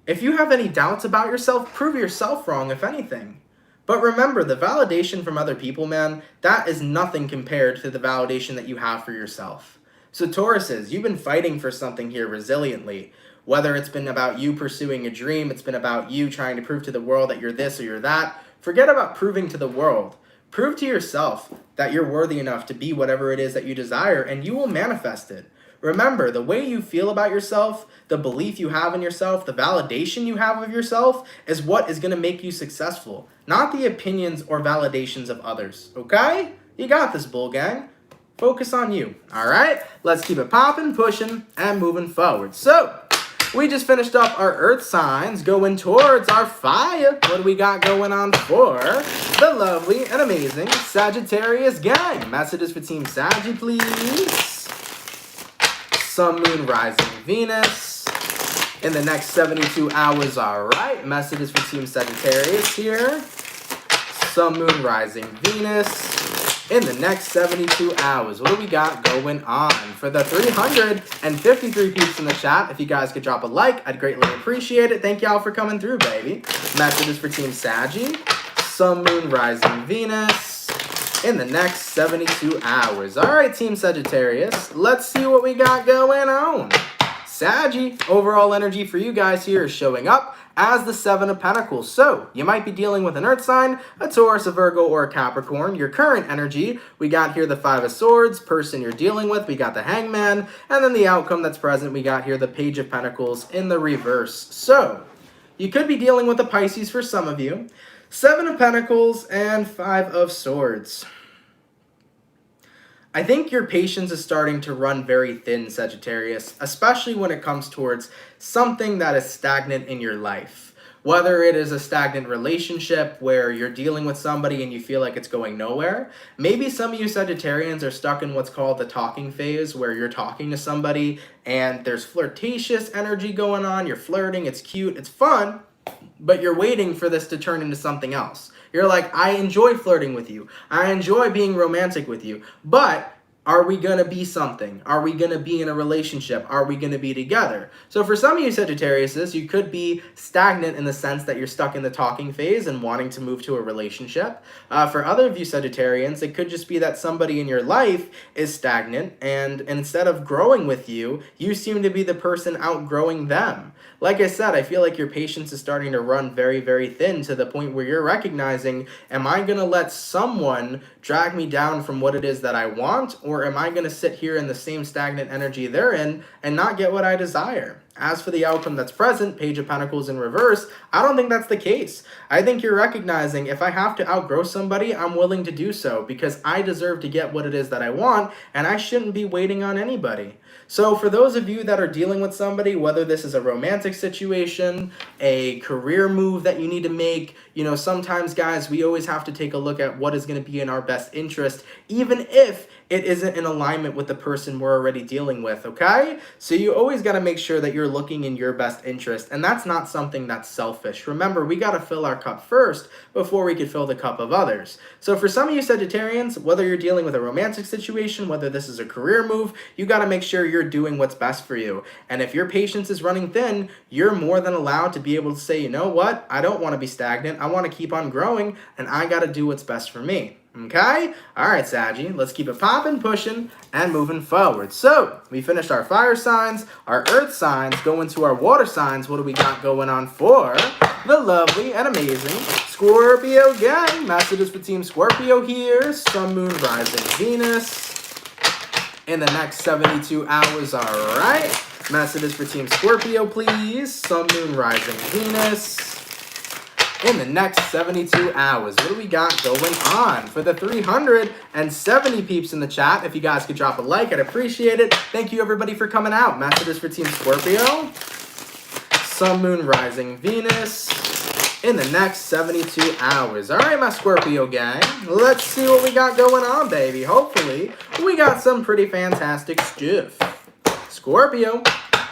If you have any doubts about yourself, prove yourself wrong, if anything. But remember, the validation from other people, man, that is nothing compared to the validation that you have for yourself. So Tauruses, you've been fighting for something here resiliently. Whether it's been about you pursuing a dream, it's been about you trying to prove to the world that you're this or you're that. Forget about proving to the world. Prove to yourself that you're worthy enough to be whatever it is that you desire, and you will manifest it. Remember, the way you feel about yourself, the belief you have in yourself, the validation you have of yourself is what is going to make you successful, not the opinions or validations of others, okay? You got this, bull gang. Focus on you, all right? Let's keep it popping, pushing, and moving forward. So, we just finished up our earth signs, going towards our fire. What do we got going on for the lovely and amazing Sagittarius gang? Messages for Team Saggy, please. Sun, Moon, Rising, Venus. In the next 72 hours, all right. Messages for Team Sagittarius here. Sun, Moon, Rising, Venus. In the next 72 hours, what do we got going on? For the 353 peeps in the chat, if you guys could drop a like, I'd greatly appreciate it. Thank y'all for coming through, baby. Messages for Team Saggy. Sun, Moon, Rising, Venus. In the next 72 hours. All right, Team Sagittarius, let's see what we got going on. Saggy, overall energy for you guys here is showing up as the Seven of Pentacles. So, you might be dealing with an earth sign, a Taurus, a Virgo, or a Capricorn. Your current energy, we got here the Five of Swords. Person you're dealing with, we got the Hangman. And then the outcome that's present, we got here the Page of Pentacles in the reverse. So, you could be dealing with a Pisces for some of you. Seven of Pentacles and Five of Swords. I think your patience is starting to run very thin, Sagittarius, especially when it comes towards something that is stagnant in your life. Whether it is a stagnant relationship where you're dealing with somebody and you feel like it's going nowhere. Maybe some of you Sagittarians are stuck in what's called the talking phase, where you're talking to somebody and there's flirtatious energy going on. You're flirting, it's cute, it's fun, but you're waiting for this to turn into something else. You're like, I enjoy flirting with you. I enjoy being romantic with you. But Are we going to be something? Are we going to be in a relationship? Are we going to be together? So for some of you Sagittariuses, you could be stagnant in the sense that you're stuck in the talking phase and wanting to move to a relationship. For other of you Sagittarians, it could just be that somebody in your life is stagnant, and instead of growing with you, you seem to be the person outgrowing them. Like I said, I feel like your patience is starting to run very, very thin to the point where you're recognizing, am I going to let someone drag me down from what it is that I want, or am I going to sit here in the same stagnant energy they're in and not get what I desire? As for the outcome that's present, Page of Pentacles in reverse, I don't think that's the case. I think you're recognizing if I have to outgrow somebody, I'm willing to do so because I deserve to get what it is that I want, and I shouldn't be waiting on anybody. So for those of you that are dealing with somebody, whether this is a romantic situation, a career move that you need to make, you know, sometimes, guys, we always have to take a look at what is going to be in our best interest, even if it isn't in alignment with the person we're already dealing with, okay? So you always got to make sure that you're looking in your best interest, and that's not something that's selfish. Remember, we got to fill our cup first before we can fill the cup of others. So for some of you Sagittarians, whether you're dealing with a romantic situation, whether this is a career move, you got to make sure you're doing what's best for you. And if your patience is running thin, you're more than allowed to be able to say, you know what? I don't want to be stagnant. I want to keep on growing, and I got to do what's best for me. Okay? All right, Saggy, let's keep it popping, pushing, and moving forward. So, we finished our fire signs, our earth signs, go into our water signs. What do we got going on for the lovely and amazing Scorpio gang? Messages for Team Scorpio here. Sun, Moon, Rising, Venus in the next 72 hours, all right? Messages for Team Scorpio, please. Sun, Moon, Rising, Venus in the next 72 hours. What do we got going on? For the 370 peeps in the chat, if you guys could drop a like, I'd appreciate it. Thank you, everybody, for coming out. Messages for Team Scorpio. Sun, Moon, Rising, Venus in the next 72 hours. All right, my Scorpio gang. Let's see what we got going on, baby. Hopefully, we got some pretty fantastic stuff. Scorpio.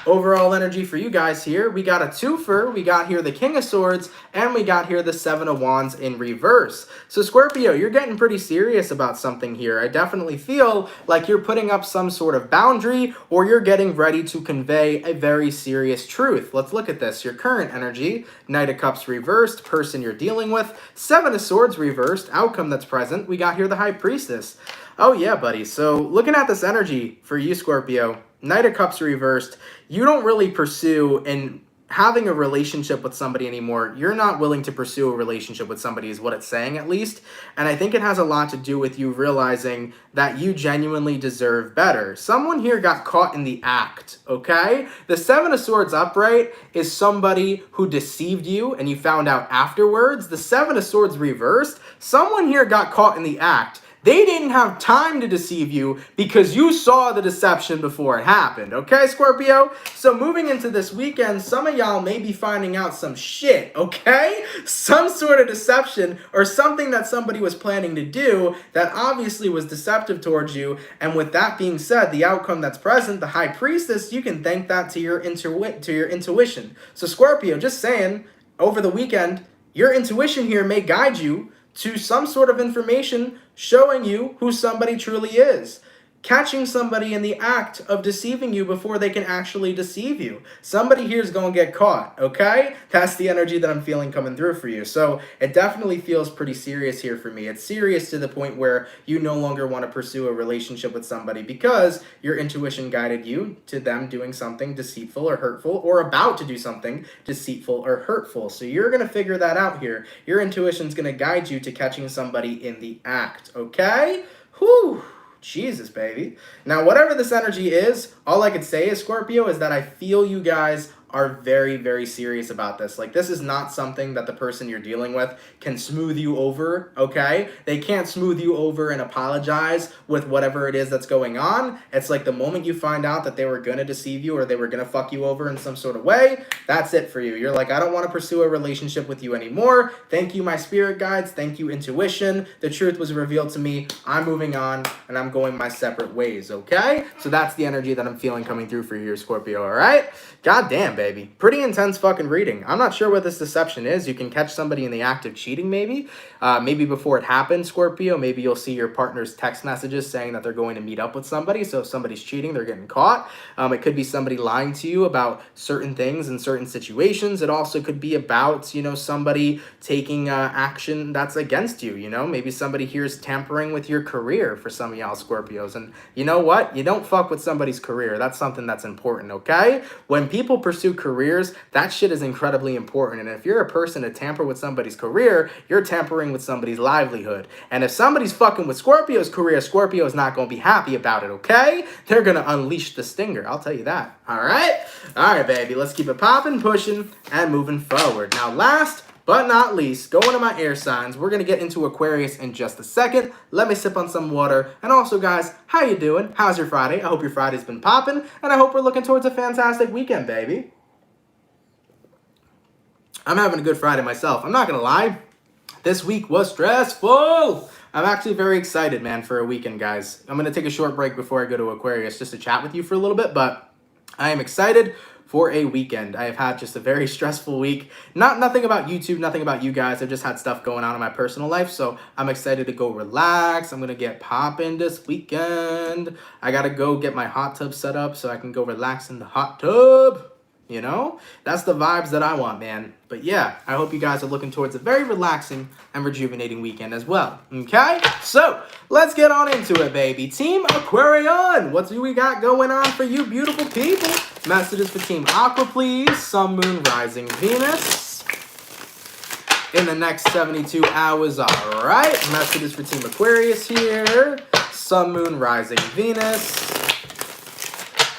Overall energy for you guys here, we got a twofer, we got here the King of Swords, and we got here the Seven of Wands in reverse. So Scorpio, you're getting pretty serious about something here. I definitely feel like you're putting up some sort of boundary, or you're getting ready to convey a very serious truth. Let's look at this. Your current energy, Knight of Cups reversed, person you're dealing with, Seven of Swords reversed, outcome that's present, we got here the High Priestess. Oh yeah, buddy. So looking at this energy for you, Scorpio, Knight of Cups reversed, you don't really pursue and having a relationship with somebody anymore. You're not willing to pursue a relationship with somebody is what it's saying, at least. And I think it has a lot to do with you realizing that you genuinely deserve better. Someone here got caught in the act, okay? The Seven of Swords upright is somebody who deceived you and you found out afterwards. The Seven of Swords reversed, someone here got caught in the act. They didn't have time to deceive you because you saw the deception before it happened, okay, Scorpio? So moving into this weekend, some of y'all may be finding out some shit, okay? Some sort of deception or something that somebody was planning to do that obviously was deceptive towards you. And with that being said, the outcome that's present, the High Priestess, you can thank that to your intuition. So Scorpio, just saying, over the weekend, your intuition here may guide you to some sort of information showing you who somebody truly is. Catching somebody in the act of deceiving you before they can actually deceive you. Somebody here is going to get caught, okay? That's the energy that I'm feeling coming through for you. So it definitely feels pretty serious here for me. It's serious to the point where you no longer want to pursue a relationship with somebody because your intuition guided you to them doing something deceitful or hurtful, or about to do something deceitful or hurtful. So you're going to figure that out here. Your intuition's going to guide you to catching somebody in the act, okay? Whew. Jesus, baby. Now, whatever this energy is, all I could say is, Scorpio, is that I feel you guys are very, very serious about this. Like, this is not something that the person you're dealing with can smooth you over, okay? They can't smooth you over and apologize with whatever it is that's going on. It's like the moment you find out that they were going to deceive you or they were going to fuck you over in some sort of way, that's it for you. You're like, I don't want to pursue a relationship with you anymore. Thank you, my spirit guides. Thank you, intuition. The truth was revealed to me. I'm moving on and I'm going my separate ways, okay? So that's the energy that I'm feeling coming through for you, Scorpio, all right? God damn, baby. baby. Pretty intense fucking reading. I'm not sure what this deception is. You can catch somebody in the act of cheating, maybe. Maybe before it happened, Scorpio. Maybe you'll see your partner's text messages saying that they're going to meet up with somebody. So if somebody's cheating, they're getting caught. It could be somebody lying to you about certain things in certain situations. It also could be about, you know, somebody taking action that's against you, you know. Maybe somebody here is tampering with your career for some of y'all Scorpios. And you know what? You don't fuck with somebody's career. That's something that's important, okay? When people pursue careers, that shit is incredibly important. And if you're a person to tamper with somebody's career, you're tampering with somebody's livelihood. And if somebody's fucking with Scorpio's career, Scorpio is not going to be happy about it, okay? They're going to unleash the stinger. I'll tell you that. All right? All right, baby. Let's keep it popping, pushing, and moving forward. Now, last but not least, going to my air signs, we're going to get into Aquarius in just a second. Let me sip on some water. And also, guys, how you doing? How's your Friday? I hope your Friday's been popping, and I hope we're looking towards a fantastic weekend, baby. I'm having a good Friday myself. I'm not going to lie. This week was stressful. I'm actually very excited, man, for a weekend, guys. I'm going to take a short break before I go to Aquarius just to chat with you for a little bit, but I am excited for a weekend. I have had just a very stressful week. Nothing about YouTube, nothing about you guys. I've just had stuff going on in my personal life, so I'm excited to go relax. I'm gonna get popping this weekend. I gotta go get my hot tub set up so I can go relax in the hot tub. You know, that's the vibes that I want, man. But yeah, I hope you guys are looking towards a very relaxing and rejuvenating weekend as well. Okay, so let's get on into it, baby. Team Aquarian, what do we got going on for you beautiful people? Messages for Team Aqua, please. Sun, Moon, Rising, Venus in the next 72 hours. All right, messages for Team Aquarius here. Sun, Moon, Rising, Venus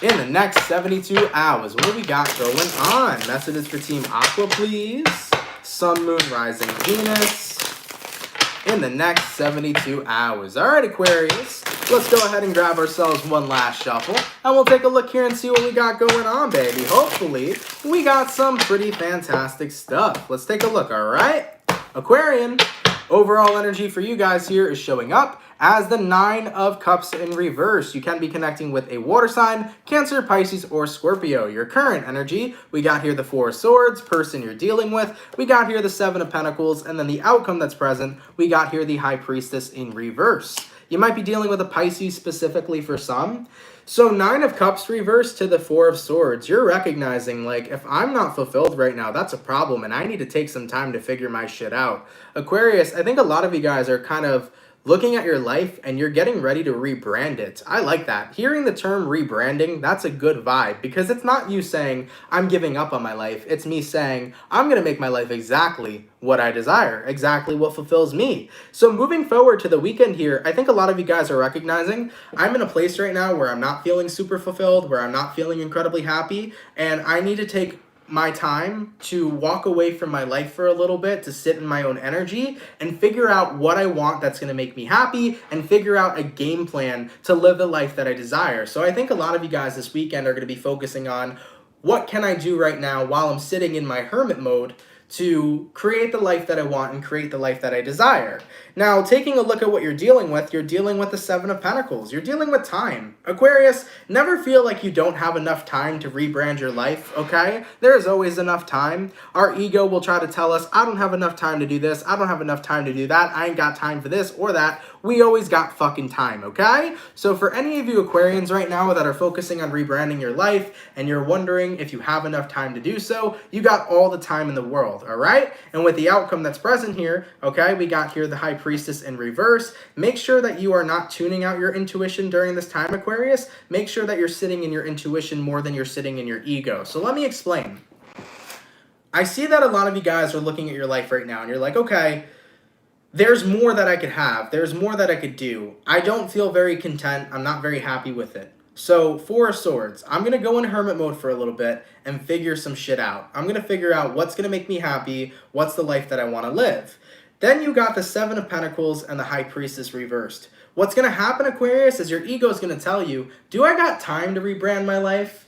in the next 72 hours. What do we got going on? Messages for Team Aqua, please. Sun, Moon, Rising, Venus in the next 72 hours. All right, Aquarius, let's go ahead and grab ourselves one last shuffle, and we'll take a look here and see what we got going on, baby. Hopefully, we got some pretty fantastic stuff. Let's take a look, all right? Aquarian, overall energy for you guys here is showing up as the 9 of Cups in reverse. You can be connecting with a water sign, Cancer, Pisces, or Scorpio. Your current energy, we got here the 4 of Swords, person you're dealing with. We got here the 7 of Pentacles, and then the outcome that's present, we got here the High Priestess in reverse. You might be dealing with a Pisces specifically for some. So 9 of Cups reversed to the 4 of Swords. You're recognizing, like, if I'm not fulfilled right now, that's a problem, and I need to take some time to figure my shit out. Aquarius, I think a lot of you guys are kind of looking at your life and you're getting ready to rebrand it. I like that. Hearing the term rebranding, that's a good vibe, because it's not you saying, I'm giving up on my life. It's me saying, I'm going to make my life exactly what I desire, exactly what fulfills me. So moving forward to the weekend here, I think a lot of you guys are recognizing I'm in a place right now where I'm not feeling super fulfilled, where I'm not feeling incredibly happy, and I need to take my time to walk away from my life for a little bit, to sit in my own energy and figure out what I want that's going to make me happy, and figure out a game plan to live the life that I desire. So I think a lot of you guys this weekend are going to be focusing on, what can I do right now while I'm sitting in my hermit mode to create the life that I want and create the life that I desire. Now, taking a look at what you're dealing with the 7 of Pentacles. You're dealing with time. Aquarius, never feel like you don't have enough time to rebrand your life, okay? There is always enough time. Our ego will try to tell us, I don't have enough time to do this, I don't have enough time to do that, I ain't got time for this or that. We always got fucking time, okay? So for any of you Aquarians right now that are focusing on rebranding your life and you're wondering if you have enough time to do so, you got all the time in the world, all right? And with the outcome that's present here, okay, we got here the High Priestess in reverse. Make sure that you are not tuning out your intuition during this time, Aquarius. Make sure that you're sitting in your intuition more than you're sitting in your ego. So let me explain. I see that a lot of you guys are looking at your life right now and you're like, okay, there's more that I could have. There's more that I could do. I don't feel very content. I'm not very happy with it. So 4 of Swords, I'm going to go in hermit mode for a little bit and figure some shit out. I'm going to figure out what's going to make me happy, what's the life that I want to live. Then you got the 7 of Pentacles and the High Priestess reversed. What's going to happen, Aquarius, is your ego is going to tell you, do I got time to rebrand my life?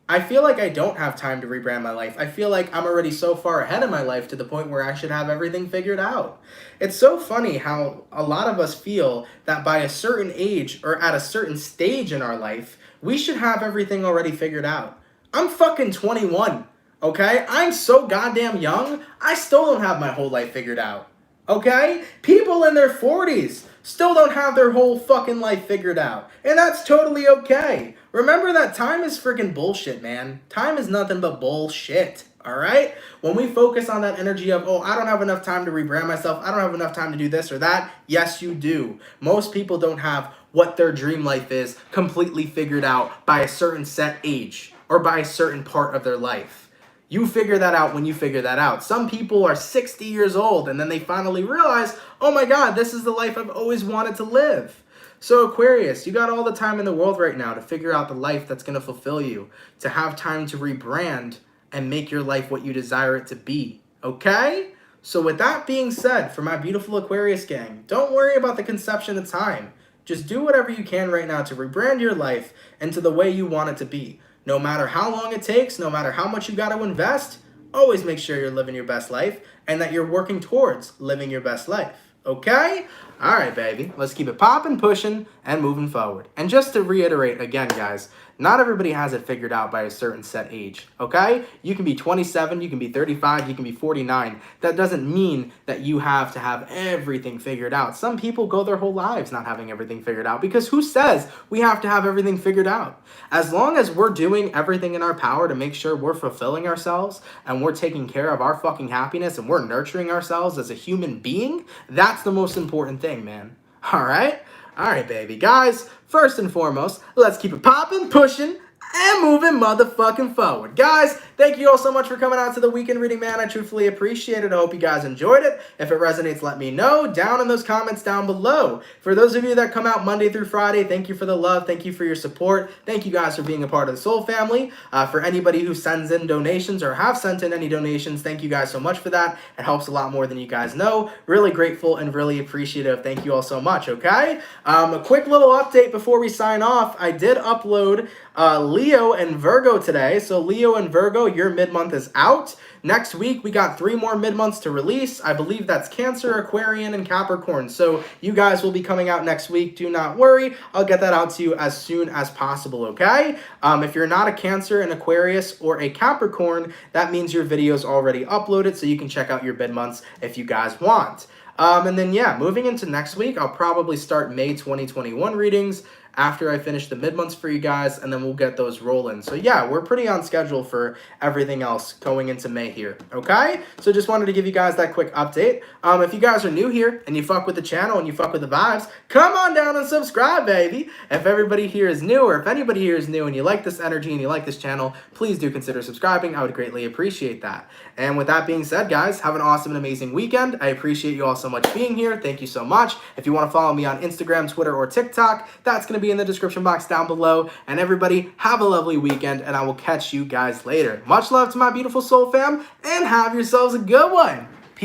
I feel like I don't have time to rebrand my life. I feel like I'm already so far ahead in my life to the point where I should have everything figured out. It's so funny how a lot of us feel that by a certain age or at a certain stage in our life, we should have everything already figured out. I'm fucking 21. Okay? I'm so goddamn young, I still don't have my whole life figured out. Okay? People in their 40s still don't have their whole fucking life figured out. And that's totally okay. Remember that time is freaking bullshit, man. Time is nothing but bullshit. Alright? When we focus on that energy of, oh, I don't have enough time to rebrand myself, I don't have enough time to do this or that, yes, you do. Most people don't have what their dream life is completely figured out by a certain set age or by a certain part of their life. You figure that out when you figure that out. Some people are 60 years old and then they finally realize, oh my God, this is the life I've always wanted to live. So Aquarius, you got all the time in the world right now to figure out the life that's going to fulfill you, to have time to rebrand and make your life what you desire it to be. Okay? So with that being said, for my beautiful Aquarius gang, don't worry about the conception of time. Just do whatever you can right now to rebrand your life into the way you want it to be. No matter how long it takes, no matter how much you got to invest, always make sure you're living your best life and that you're working towards living your best life. Okay? All right, baby. Let's keep it popping, pushing, and moving forward. And just to reiterate again, guys, not everybody has it figured out by a certain set age, okay? You can be 27, you can be 35, you can be 49. That doesn't mean that you have to have everything figured out. Some people go their whole lives not having everything figured out because who says we have to have everything figured out? As long as we're doing everything in our power to make sure we're fulfilling ourselves and we're taking care of our fucking happiness and we're nurturing ourselves as a human being, that's the most important thing, man. All right? All right, baby. Guys, first and foremost, let's keep it popping, pushing, and moving motherfucking forward. Guys, thank you all so much for coming out to the weekend reading, man. I truthfully appreciate it. I hope you guys enjoyed it. If it resonates, let me know down in those comments down below. For those of you that come out Monday through Friday, thank you for the love. Thank you for your support. Thank you guys for being a part of the Soul family. For anybody who sends in donations or have sent in any donations, thank you guys so much for that. It helps a lot more than you guys know. Really grateful and really appreciative. Thank you all so much, okay? A quick little update before we sign off. I did upload Leo and Virgo today. So Leo and Virgo, your mid-month is out. Next week, we got 3 more mid-months to release. I believe that's Cancer, Aquarian, and Capricorn. So you guys will be coming out next week. Do not worry. I'll get that out to you as soon as possible, okay? If you're not a Cancer, an Aquarius, or a Capricorn, that means your video's already uploaded, so you can check out your mid-months if you guys want. And then, yeah, moving into next week, I'll probably start May 2021 readings after I finish the mid-months for you guys, and then we'll get those rolling. So yeah, we're pretty on schedule for everything else going into May here, okay? So just wanted to give you guys that quick update. If you guys are new here and you fuck with the channel and you fuck with the vibes, come on down and subscribe, baby. If everybody here is new, or if anybody here is new and you like this energy and you like this channel, please do consider subscribing. I would greatly appreciate that. And with that being said, guys, have an awesome and amazing weekend. I appreciate you all so much being here. Thank you so much. If you want to follow me on Instagram, Twitter, or TikTok, that's going to be in the description box down below. And everybody, have a lovely weekend, and I will catch you guys later. Much love to my beautiful soul fam, and have yourselves a good one.